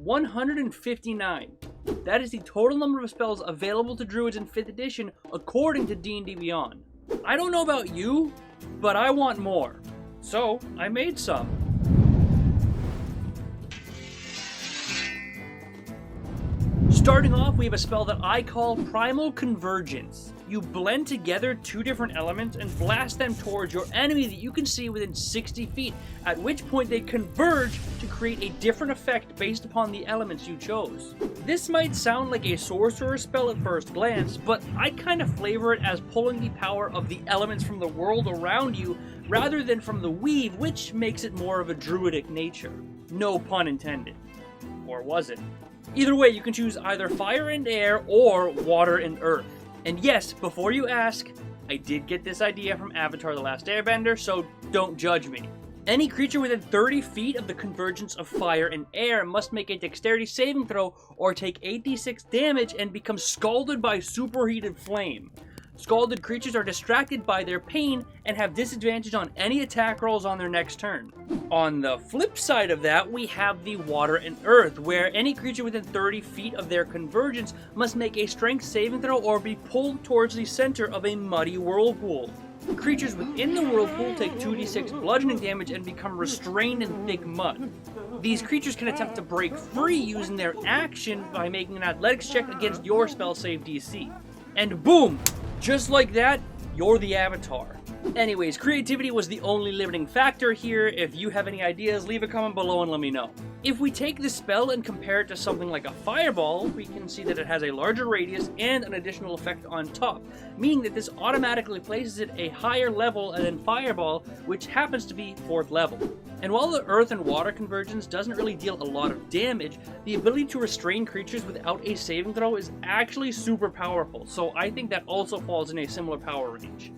159. That is the total number of spells available to Druids in 5th edition according to D&D Beyond. I don't know about you, but I want more. So, I made some. Starting off, we have a spell that I call Primal Convergence. You blend together 2 different elements and blast them towards your enemy that you can see within 60 feet, at which point they converge to create a different effect based upon the elements you chose. This might sound like a sorcerer spell at first glance, but I kind of flavor it as pulling the power of the elements from the world around you rather than from the weave, which makes it more of a druidic nature. No pun intended. Or was it? Either way, you can choose either fire and air or water and earth. And yes, before you ask, I did get this idea from Avatar: The Last Airbender, so don't judge me. Any creature within 30 feet of the convergence of fire and air must make a dexterity saving throw or take 8d6 damage and become scalded by superheated flame. Scalded creatures are distracted by their pain and have disadvantage on any attack rolls on their next turn. On the flip side of that, we have the water and earth, where any creature within 30 feet of their convergence must make a strength saving throw or be pulled towards the center of a muddy whirlpool. Creatures within the whirlpool take 2d6 bludgeoning damage and become restrained in thick mud. These creatures can attempt to break free using their action by making an athletics check against your spell save DC. And boom! Just like that, you're the Avatar. Anyways, creativity was the only limiting factor here. If you have any ideas, leave a comment below and let me know. If we take this spell and compare it to something like a fireball, we can see that it has a larger radius and an additional effect on top, meaning that this automatically places it a higher level than fireball, which happens to be 4th level. And while the earth and water convergence doesn't really deal a lot of damage, the ability to restrain creatures without a saving throw is actually super powerful, so I think that also falls in a similar power range.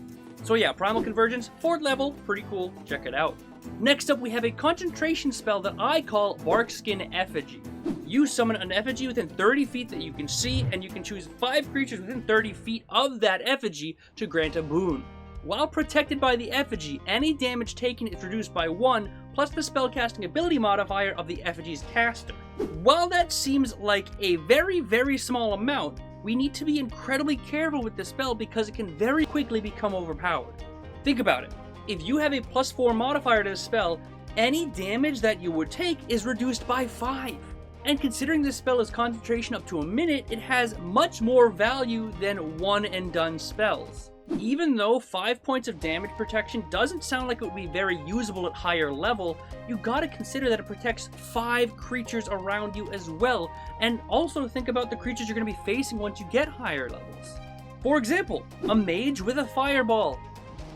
So yeah, Primal Convergence, 4th level, pretty cool, check it out. Next up, we have a concentration spell that I call Barkskin Effigy. You summon an effigy within 30 feet that you can see, and you can choose 5 creatures within 30 feet of that effigy to grant a boon. While protected by the effigy, any damage taken is reduced by 1, plus the spellcasting ability modifier of the effigy's caster. While that seems like a very, very small amount, we need to be incredibly careful with this spell because it can very quickly become overpowered. Think about it. If you have a +4 modifier to the spell, any damage that you would take is reduced by 5. And considering this spell is concentration up to a minute, it has much more value than one and done spells. Even though 5 points of damage protection doesn't sound like it would be very usable at higher level, you gotta consider that it protects 5 creatures around you as well, and also think about the creatures you're gonna be facing once you get higher levels. For example, a mage with a fireball.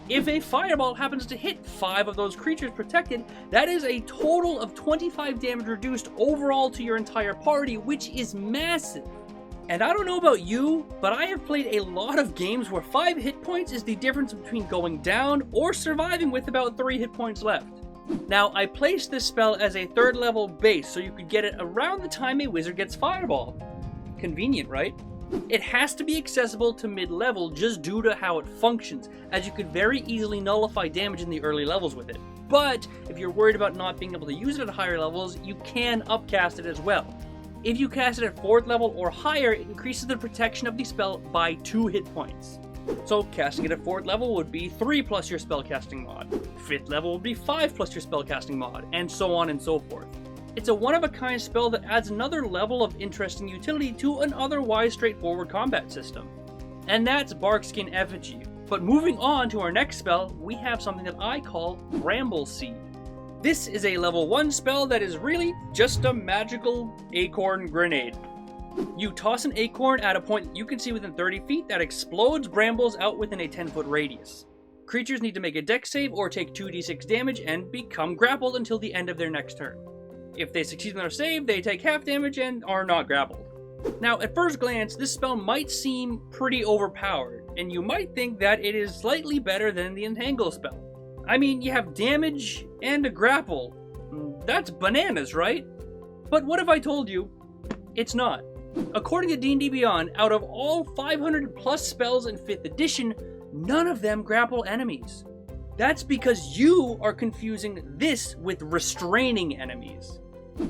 If a fireball happens to hit 5 of those creatures protected, that is a total of 25 damage reduced overall to your entire party, which is massive. And I don't know about you, but I have played a lot of games where 5 hit points is the difference between going down or surviving with about 3 hit points left. Now, I placed this spell as a 3rd level base, so you could get it around the time a wizard gets fireball. Convenient, right? It has to be accessible to mid-level just due to how it functions, as you could very easily nullify damage in the early levels with it. But if you're worried about not being able to use it at higher levels, you can upcast it as well. If you cast it at 4th level or higher, it increases the protection of the spell by 2 hit points. So casting it at 4th level would be 3 plus your spellcasting mod, 5th level would be 5 plus your spellcasting mod, and so on and so forth. It's a one-of-a-kind spell that adds another level of interesting utility to an otherwise straightforward combat system. And that's Barkskin Effigy. But moving on to our next spell, we have something that I call Bramble Seed. This is a level 1 spell that is really just a magical acorn grenade. You toss an acorn at a point that you can see within 30 feet that explodes brambles out within a 10-foot radius. Creatures need to make a dex save or take 2d6 damage and become grappled until the end of their next turn. If they succeed on their save, they take half damage and are not grappled. Now, at first glance, this spell might seem pretty overpowered, and you might think that it is slightly better than the Entangle spell. I mean, you have damage and a grapple. That's bananas, right? But what if I told you it's not? According to D&D Beyond, out of all 500 plus spells in 5th edition, none of them grapple enemies. That's because you are confusing this with restraining enemies.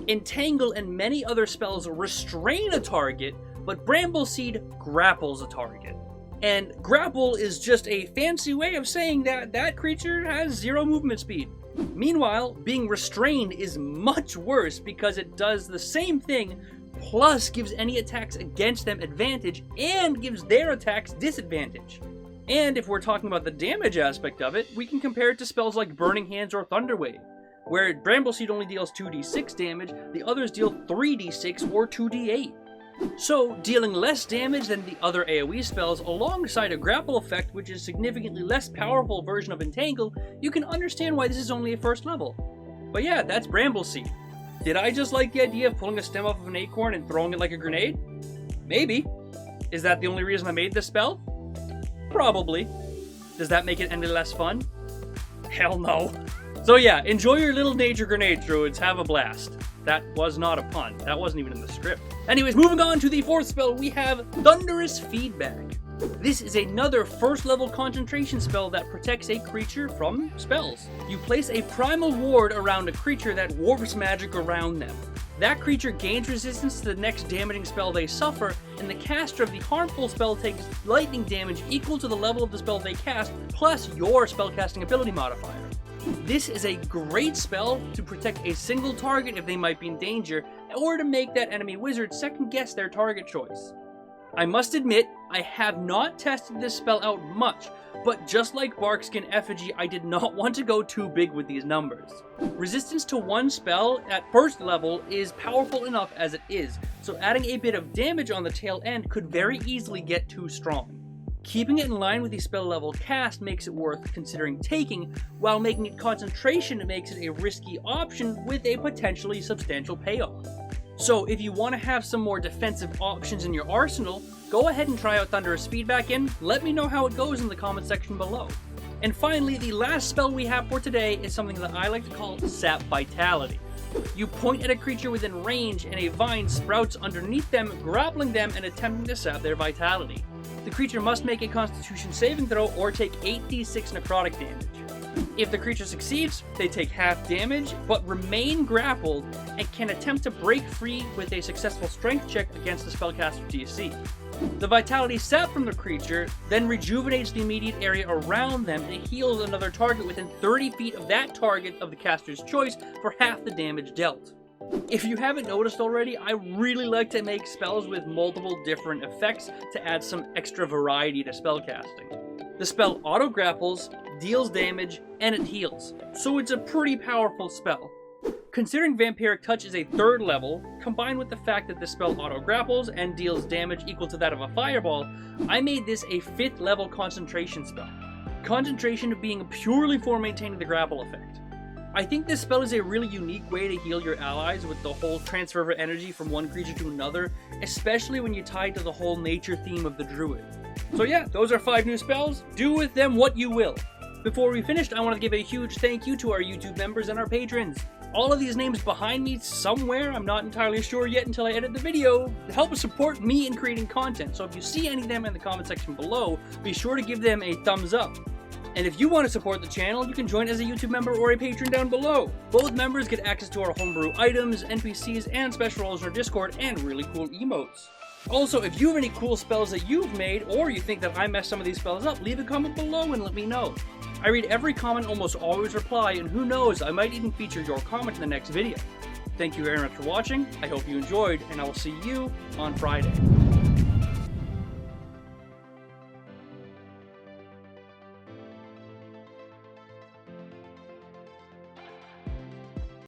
Entangle and many other spells restrain a target, but Bramble Seed grapples a target. And grapple is just a fancy way of saying that that creature has 0 movement speed. Meanwhile, being restrained is much worse because it does the same thing, plus gives any attacks against them advantage and gives their attacks disadvantage. And if we're talking about the damage aspect of it, we can compare it to spells like Burning Hands or Thunderwave, where Bramble Seed only deals 2d6 damage, the others deal 3d6 or 2d8. So, dealing less damage than the other AoE spells alongside a grapple effect which is significantly less powerful version of Entangle, you can understand why this is only a first level. But yeah, that's Bramble Seed. Did I just like the idea of pulling a stem off of an acorn and throwing it like a grenade? Maybe. Is that the only reason I made this spell? Probably. Does that make it any less fun? Hell no. So yeah, enjoy your little nature grenade, Druids. Have a blast. That was not a pun. That wasn't even in the script. Anyways, moving on to the 4th spell, we have Thunderous Feedback. This is another first level concentration spell that protects a creature from spells. You place a primal ward around a creature that warps magic around them. That creature gains resistance to the next damaging spell they suffer, and the caster of the harmful spell takes lightning damage equal to the level of the spell they cast, plus your spellcasting ability modifier. This is a great spell to protect a single target if they might be in danger, or to make that enemy wizard second guess their target choice. I must admit, I have not tested this spell out much, but just like Barkskin Effigy, I did not want to go too big with these numbers. Resistance to one spell at first level is powerful enough as it is, so adding a bit of damage on the tail end could very easily get too strong. Keeping it in line with the spell level cast makes it worth considering taking, while making it concentration makes it a risky option with a potentially substantial payoff. So if you want to have some more defensive options in your arsenal, go ahead and try out Thunderous Feedback and let me know how it goes in the comment section below. And finally, the last spell we have for today is something that I like to call Sap Vitality. You point at a creature within range and a vine sprouts underneath them, grappling them and attempting to sap their vitality. The creature must make a Constitution saving throw or take 8d6 necrotic damage. If the creature succeeds, they take half damage, but remain grappled and can attempt to break free with a successful strength check against the spellcaster DC. The vitality sapped from the creature then rejuvenates the immediate area around them and heals another target within 30 feet of that target of the caster's choice for half the damage dealt. If you haven't noticed already, I really like to make spells with multiple different effects to add some extra variety to spellcasting. The spell auto-grapples, deals damage, and it heals, so it's a pretty powerful spell. Considering Vampiric Touch is a 3rd level, combined with the fact that the spell auto-grapples and deals damage equal to that of a fireball, I made this a 5th level concentration spell. Concentration being purely for maintaining the grapple effect. I think this spell is a really unique way to heal your allies with the whole transfer of energy from one creature to another, especially when you tie it to the whole nature theme of the Druid. So yeah, those are 5 new spells. Do with them what you will. Before we finish, I want to give a huge thank you to our YouTube members and our patrons. All of these names behind me somewhere, I'm not entirely sure yet until I edit the video, help support me in creating content. So if you see any of them in the comment section below, be sure to give them a thumbs up. And if you want to support the channel, you can join as a YouTube member or a patron down below. Both members get access to our homebrew items, NPCs, and special roles in our Discord, and really cool emotes. Also, if you have any cool spells that you've made, or you think that I messed some of these spells up, leave a comment below and let me know. I read every comment, almost always reply, and who knows, I might even feature your comment in the next video. Thank you very much for watching, I hope you enjoyed, and I will see you on Friday.